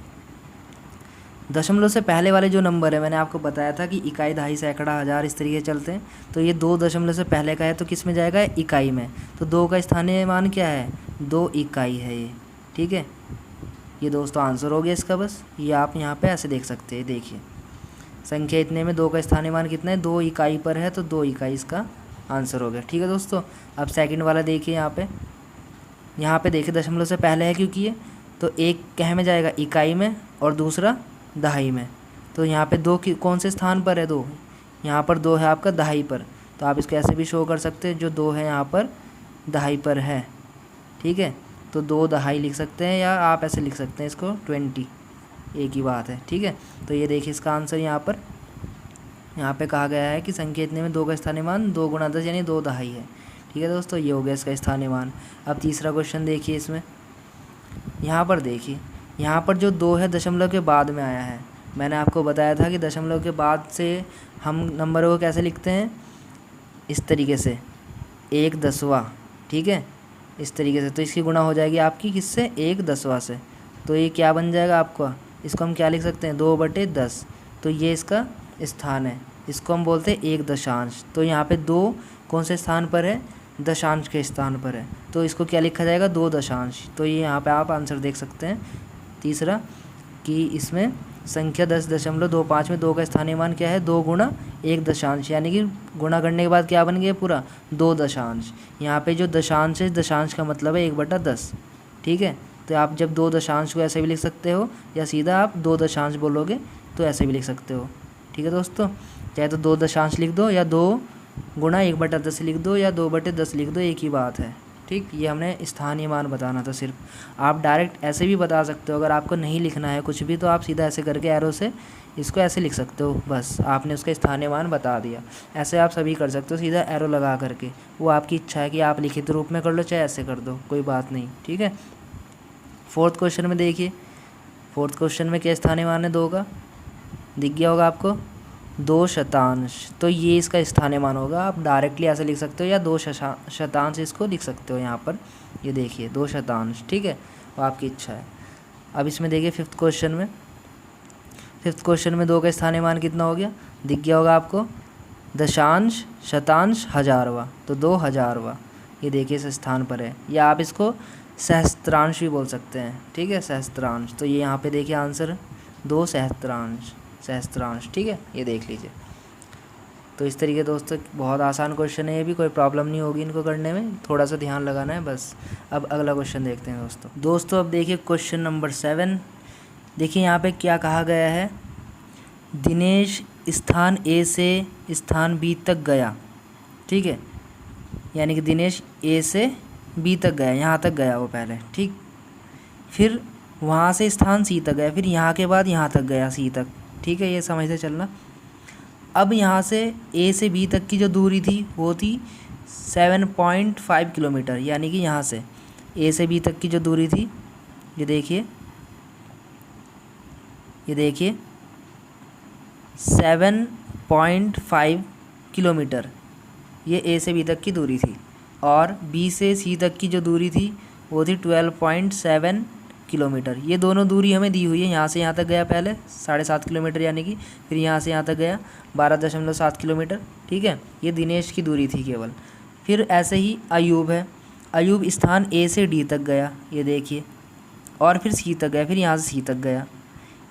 दशमलव से पहले वाले जो नंबर है, मैंने आपको बताया था कि इकाई, दहाई, सैकड़ा, हज़ार इस तरीके चलते हैं। तो ये 2 दशमलव से पहले का है तो किस में जाएगा, इकाई में। तो 2 का स्थानीय मान क्या है, 2 इकाई है ये। ठीक है, ये दोस्तों आंसर हो गया इसका। बस ये आप यहाँ पे ऐसे देख सकते हैं। देखिए संख्या इतने में 2 का स्थानीय मान कितना है, 2 इकाई पर है, तो 2 इकाई इसका आंसर हो गया। ठीक है दोस्तों, अब सेकंड वाला देखिए। यहाँ पे देखिए दशमलव से पहले है क्योंकि ये, तो एक कह में जाएगा, इकाई में, और दूसरा दहाई में। तो यहाँ पे 2 की कौन से स्थान पर है, 2 यहाँ पर 2 है आपका दहाई पर। तो आप इसको ऐसे भी शो कर सकते हैं, जो 2 है यहाँ पर दहाई पर है। ठीक है, तो 2 दहाई लिख सकते हैं, या आप ऐसे लिख सकते हैं इसको 20, एक ही बात है। ठीक है, तो ये देखिए इसका आंसर यहाँ पे कहा गया है कि संख्या इतने में 2 का स्थानीय मान 2 × 10 यानी 2 दहाई है। ठीक है दोस्तों, ये हो गया इसका स्थानीय मान। अब तीसरा क्वेश्चन देखिए, इसमें यहाँ पर देखिए, यहाँ पर जो 2 है दशमलव के बाद में आया है। मैंने आपको बताया था कि दशमलव के बाद से हम नंबरों को कैसे लिखते हैं, इस तरीके से, 1/10। ठीक है, इस तरीके से। तो इसकी गुणा हो जाएगी आपकी किससे, 1/10 से। तो ये क्या बन जाएगा आपका, इसको हम क्या लिख सकते हैं, 2/10। तो ये इसका स्थान है, इसको हम बोलते हैं 1 दशांश। तो यहाँ पे 2 कौन से स्थान पर है, दशांश के स्थान पर है। तो इसको क्या लिखा जाएगा, 2 दशांश। तो ये यहाँ पे आप आंसर देख सकते हैं तीसरा, कि इसमें संख्या 10.25 में 2 का स्थानीय मान क्या है, 2 × 1 दशांश, यानी कि गुणा करने के बाद क्या बन गया पूरा, 2 दशांश। यहाँ पे जो दशांश है, दशांश का मतलब है 1/10। ठीक है, तो आप जब 2 दशांश को ऐसे भी लिख सकते हो, या सीधा आप 2 दशांश बोलोगे तो ऐसे भी लिख सकते हो। ठीक है दोस्तों, चाहे तो 2 दशांश लिख दो, या 2 × 1/10 लिख दो, या 2/10 लिख दो, एक ही बात है। ठीक, ये हमने स्थानीय मान बताना था सिर्फ। आप डायरेक्ट ऐसे भी बता सकते हो, अगर आपको नहीं लिखना है कुछ भी तो आप सीधा ऐसे करके एरो से इसको ऐसे लिख सकते हो, बस आपने उसका स्थानीय मान बता दिया। ऐसे आप सभी कर सकते हो, सीधा एरो लगा करके। वो आपकी इच्छा है कि आप लिखित रूप में कर लो, चाहे ऐसे कर दो, कोई बात नहीं। ठीक है, फोर्थ क्वेश्चन में देखिए, फोर्थ क्वेश्चन में क्या स्थानीय मान है 2 का, दिख गया होगा आपको, 2 शतांश। तो ये इसका स्थानीय मान होगा। आप डायरेक्टली ऐसे लिख सकते हो, या 2 शतांश इसको लिख सकते हो यहाँ पर। ये देखिए 2 शतांश। ठीक है, वो आपकी इच्छा है। अब इसमें देखिए फिफ्थ क्वेश्चन में 2 का स्थानीय मान कितना हो गया, दिख गया होगा आपको, दशांश, शतांश, हजारवा। तो 2 हजारवा ये देखिए इस स्थान पर है, या आप इसको सहस्त्रांश भी बोल सकते हैं। ठीक है, सहस्त्रांश। तो ये यहाँ पे देखिए आंसर 2 सहस्त्रांश। ठीक है, ये देख लीजिए। तो इस तरीके दोस्तों बहुत आसान क्वेश्चन है, ये भी कोई प्रॉब्लम नहीं होगी इनको करने में, थोड़ा सा ध्यान लगाना है बस। अब अगला क्वेश्चन देखते हैं दोस्तों। अब देखिए क्वेश्चन नंबर 7। देखिए यहाँ पे क्या कहा गया है, दिनेश स्थान ए से स्थान बी तक गया। ठीक है, यानी कि दिनेश ए से बी तक गया, यहाँ तक गया वो पहले। ठीक, फिर वहाँ से स्थान सी तक गया, फिर यहाँ के बाद यहाँ तक गया, सी तक। ठीक है, ये समझते चलना। अब यहाँ से ए से बी तक की जो दूरी थी वो थी 7.5 किलोमीटर, यानी कि यहाँ से ए से बी तक की जो दूरी थी, ये देखिए 7.5 किलोमीटर ये ए से बी तक की दूरी थी। और बी से सी तक की जो दूरी थी वो थी 12.7 किलोमीटर। ये दोनों दूरी हमें दी हुई है। यहाँ से यहाँ तक गया पहले 7.5 किलोमीटर, यानी कि फिर यहाँ से यहाँ तक गया 12.7 किलोमीटर। ठीक है, ये दिनेश की दूरी थी केवल। फिर ऐसे ही अयूब है, अयूब स्थान ए से डी तक गया, ये देखिए, और फिर सी तक गया, फिर यहाँ से सी तक गया।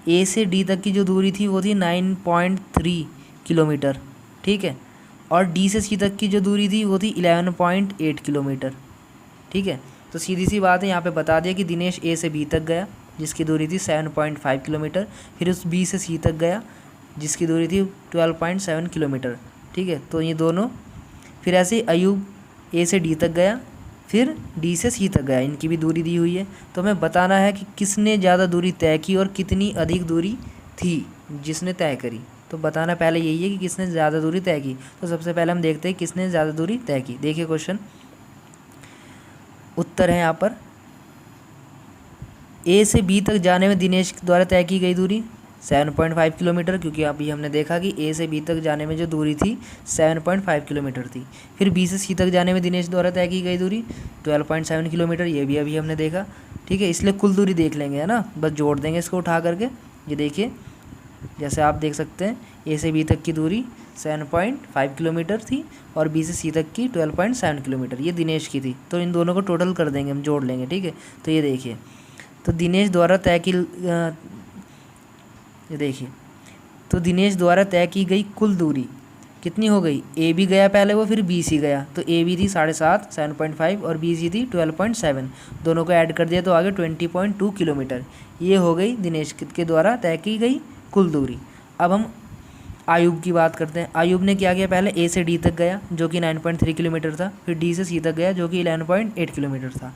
ए से डी तक की जो दूरी थी वो थी 9.3 किलोमीटर। ठीक है, और डी से सी तक की जो दूरी थी वो थी 11.8 किलोमीटर। ठीक है, तो सीधी सी बात है, यहाँ पे बता दिया कि दिनेश ए से बी तक गया जिसकी दूरी थी 7.5 किलोमीटर, फिर उस बी से सी तक गया जिसकी दूरी थी 12.7 किलोमीटर। ठीक है। तो ये दोनों, फिर ऐसे ही अयूब ए से डी तक गया, फिर डी से सी तक गया, इनकी भी दूरी दी हुई है। तो हमें बताना है कि किसने ज़्यादा दूरी तय की और कितनी अधिक दूरी थी जिसने तय करी। तो बताना पहले यही है कि किसने ज़्यादा दूरी तय की। तो सबसे पहले हम देखते हैं किसने ज़्यादा दूरी तय की। देखिए क्वेश्चन, उत्तर है यहाँ पर, ए से बी तक जाने में दिनेश द्वारा तय की गई दूरी 7.5 किलोमीटर, क्योंकि अभी हमने देखा कि ए से बी तक जाने में जो दूरी थी 7.5 किलोमीटर थी। फिर बी से सी तक जाने में दिनेश द्वारा तय की गई दूरी 12.7 किलोमीटर, ये भी अभी हमने देखा, ठीक है। इसलिए कुल दूरी देख लेंगे, है ना, बस जोड़ देंगे इसको उठा करके। ये देखिए, जैसे आप देख सकते हैं, ए से बी तक की दूरी 7.5 किलोमीटर थी और बी से सी तक की 12.7 किलोमीटर, ये दिनेश की थी। तो इन दोनों को टोटल कर देंगे, हम जोड़ लेंगे, ठीक है। तो ये देखिए, तो दिनेश द्वारा तय की, ये देखिए, तो दिनेश द्वारा तय की गई कुल दूरी कितनी हो गई। ए बी गया पहले वो, फिर बी सी गया, तो ए बी थी 7.5 7.5 और बी सी थी 12.7, दोनों को ऐड कर दिया तो आगे 20.2 किलोमीटर। ये हो गई दिनेश के द्वारा तय की गई कुल दूरी। अब हम आयुब की बात करते हैं। आयुब ने क्या किया, पहले ए से डी तक गया जो कि 9.3 किलोमीटर था, फिर डी से सी तक गया जो कि 11.8 किलोमीटर था।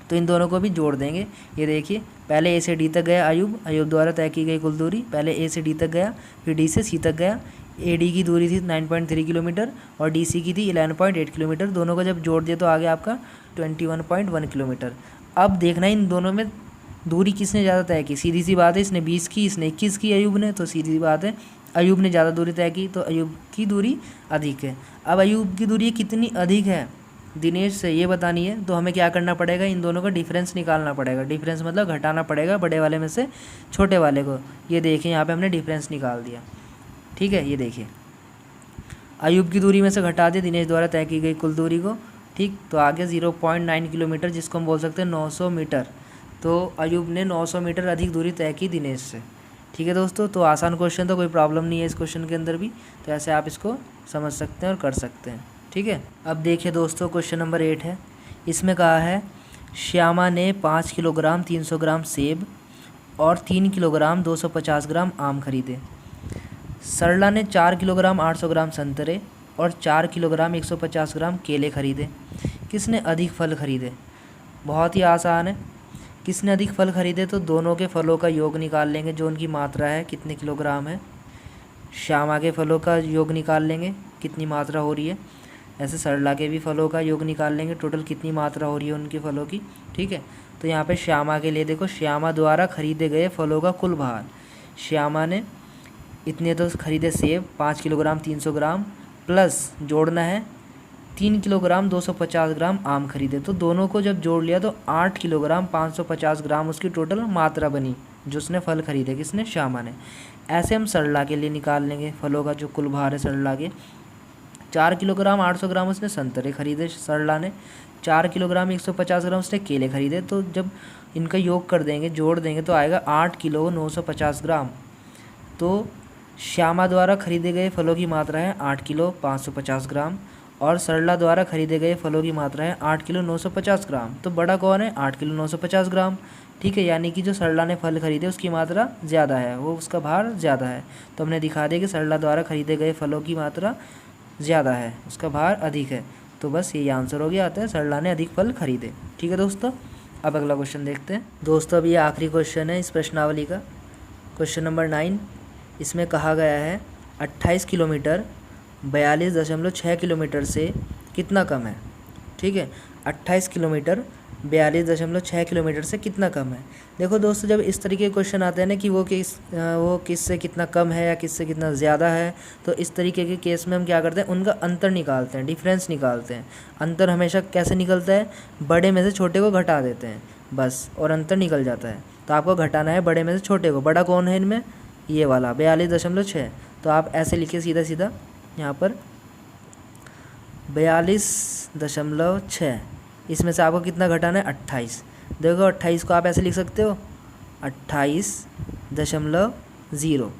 तो इन दोनों को भी जोड़ देंगे। ये देखिए, पहले ए से डी तक गया आयुब, आयुब द्वारा तय की गई कुल दूरी, पहले ए से डी तक गया, फिर डी से सी तक गया। ए डी की दूरी थी 9.3 किलोमीटर और डी सी की थी 11.8 किलोमीटर, दोनों को जब जोड़ दिया तो आ गया आपका 21.1 किलोमीटर। अब देखना इन दोनों में दूरी किसने ज़्यादा तय की। सीधी सी बात है, इसने 20 की, इसने 21 की अयूब ने, तो सीधी सी बात है अयूब ने ज़्यादा दूरी तय की, तो अयूब की दूरी अधिक है। अब अयूब की दूरी कितनी अधिक है दिनेश से, ये बतानी है। तो हमें क्या करना पड़ेगा, इन दोनों का डिफरेंस निकालना पड़ेगा। डिफरेंस मतलब घटाना पड़ेगा बड़े वाले में से छोटे वाले को। ये देखिए, यहाँ पे हमने डिफरेंस निकाल दिया, ठीक है। ये देखिए, अयूब की दूरी में से घटा दिया दिनेश द्वारा तय की गई कुल दूरी को, ठीक। तो आगे 0.9 किलोमीटर, जिसको हम बोल सकते हैं 900 मीटर। तो अयूब ने 900 मीटर अधिक दूरी तय की दिनेश से, ठीक है दोस्तों। तो आसान क्वेश्चन, तो कोई प्रॉब्लम नहीं है इस क्वेश्चन के अंदर भी। तो ऐसे आप इसको समझ सकते हैं और कर सकते हैं, ठीक है। अब देखिए दोस्तों, क्वेश्चन नंबर 8 है। इसमें कहा है, श्यामा ने 5 किलोग्राम 300 ग्राम सेब और 3 किलोग्राम 250 ग्राम आम खरीदे। सरला ने 4 किलोग्राम 800 ग्राम संतरे और 4 किलोग्राम 150 ग्राम केले खरीदे। किसने अधिक फल खरीदे। बहुत ही आसान है। किसने अधिक फल खरीदे, तो दोनों के फलों का योग निकाल लेंगे, जो उनकी मात्रा है कितने किलोग्राम है। श्यामा के फलों का योग निकाल लेंगे, कितनी मात्रा हो रही है। ऐसे सरला के भी फलों का योग निकाल लेंगे, टोटल कितनी मात्रा हो रही है उनके फलों की, ठीक है। तो यहाँ पे श्यामा के लिए देखो, श्यामा द्वारा खरीदे गए फलों का कुल भार। श्यामा ने इतने तो खरीदे सेब 5 किलोग्राम 300 ग्राम, प्लस जोड़ना है 3 किलोग्राम 250 ग्राम आम खरीदे। तो दोनों को जब जोड़ लिया तो 8 किलोग्राम 550 ग्राम उसकी टोटल मात्रा बनी, जो उसने फल खरीदे, किसने, श्यामा ने। ऐसे हम सरला के लिए निकाल लेंगे फलों का जो कुल भार है सरला के। 4 किलोग्राम 800 ग्राम उसने संतरे खरीदे सरला ने, 4 किलोग्राम 150 ग्राम उसने केले खरीदे। तो जब इनका योग कर देंगे, जोड़ देंगे, तो आएगा 8 किलो 950 ग्राम। तो श्यामा द्वारा खरीदे गए फलों की मात्रा है 8 किलो 550 ग्राम और सरला द्वारा खरीदे गए फलों की मात्रा है 8 किलो 950 ग्राम। तो बड़ा कौन है, 8 किलो 950 ग्राम, ठीक है। यानी कि जो सरला ने फल खरीदे उसकी मात्रा ज़्यादा है, वो उसका भार ज़्यादा है। तो हमने दिखा दिया कि सरला द्वारा खरीदे गए फलों की मात्रा ज़्यादा है, उसका भार अधिक है। तो बस यही आंसर हो गया, आता है सरला ने अधिक फल खरीदे, ठीक है दोस्तों। अब अगला क्वेश्चन देखते हैं दोस्तों। अब ये आखिरी क्वेश्चन है इस प्रश्नावली का, क्वेश्चन नंबर 9। इसमें कहा गया है 28 किलोमीटर 42.6 किलोमीटर से कितना कम है, ठीक है। 28 किलोमीटर 42.6 किलोमीटर से कितना कम है। देखो दोस्तों, जब इस तरीके के क्वेश्चन आते हैं ना कि वो किससे कितना कम है या किससे कितना ज़्यादा है, तो इस तरीके के केस में हम क्या करते हैं, उनका अंतर निकालते हैं, डिफरेंस निकालते हैं। अंतर हमेशा कैसे निकलता है, बड़े में से छोटे को घटा देते हैं बस, और अंतर निकल जाता है। तो आपको घटाना है बड़े में से छोटे को। बड़ा कौन है इनमें, ये वाला 42.6। तो आप ऐसे लिखिए सीधा सीधा यहाँ पर 42.6, इसमें से आपको कितना घटाना है, 28। देखो 28 को आप ऐसे लिख सकते हो 28.0।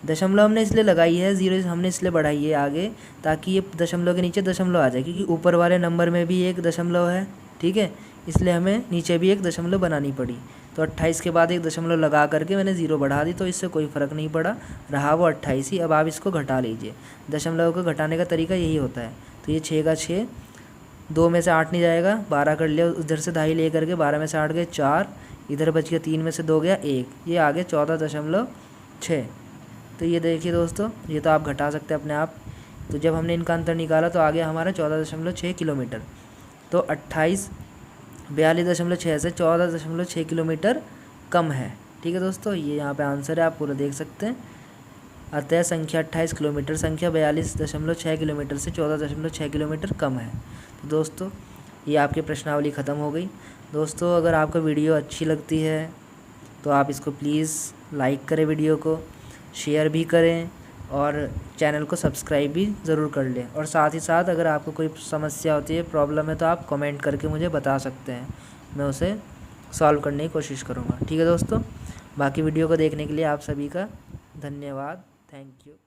दशमलव हमने इसलिए लगाई है, 0 हमने इसलिए बढ़ाई है आगे, ताकि ये दशमलव के नीचे दशमलव आ जाए, क्योंकि ऊपर वाले नंबर में भी एक दशमलव है, ठीक है। इसलिए हमें नीचे भी एक दशमलव बनानी पड़ी। तो 28 के बाद एक दशमलव लगा करके मैंने 0 बढ़ा दी, तो इससे कोई फ़र्क नहीं पड़ा, रहा वो 28 ही। अब आप इसको घटा लीजिए, दशमलव को घटाने का तरीका यही होता है। तो ये 6 का 6, 2 में से 8 नहीं जाएगा, 12 कर लिया, उधर से दाई ले करके 12 में से 8 गए 4, इधर बच गया 3 में से 2 गया 1, ये आ गया 14.6। तो ये देखिए दोस्तों, ये तो आप घटा सकते हैं अपने आप। तो जब हमने इनका अंतर निकाला तो आ गया हमारा 14.6 किलोमीटर। तो 42.6 से 14.6 किलोमीटर कम है। ठीक है दोस्तों, ये यहाँ पे आंसर है, आप पूरा देख सकते हैं। अतः संख्या 28 किलोमीटर संख्या 42.6 किलोमीटर से 14.6 किलोमीटर कम है। तो दोस्तों ये आपकी प्रश्नावली ख़त्म हो गई। दोस्तों अगर आपको वीडियो अच्छी लगती है तो आप इसको प्लीज़ लाइक करें, वीडियो को शेयर भी करें और चैनल को सब्सक्राइब भी ज़रूर कर लें। और साथ ही साथ अगर आपको कोई समस्या होती है, प्रॉब्लम है, तो आप कमेंट करके मुझे बता सकते हैं, मैं उसे सॉल्व करने की कोशिश करूँगा। ठीक है दोस्तों, बाकी वीडियो को देखने के लिए आप सभी का धन्यवाद। Thank you.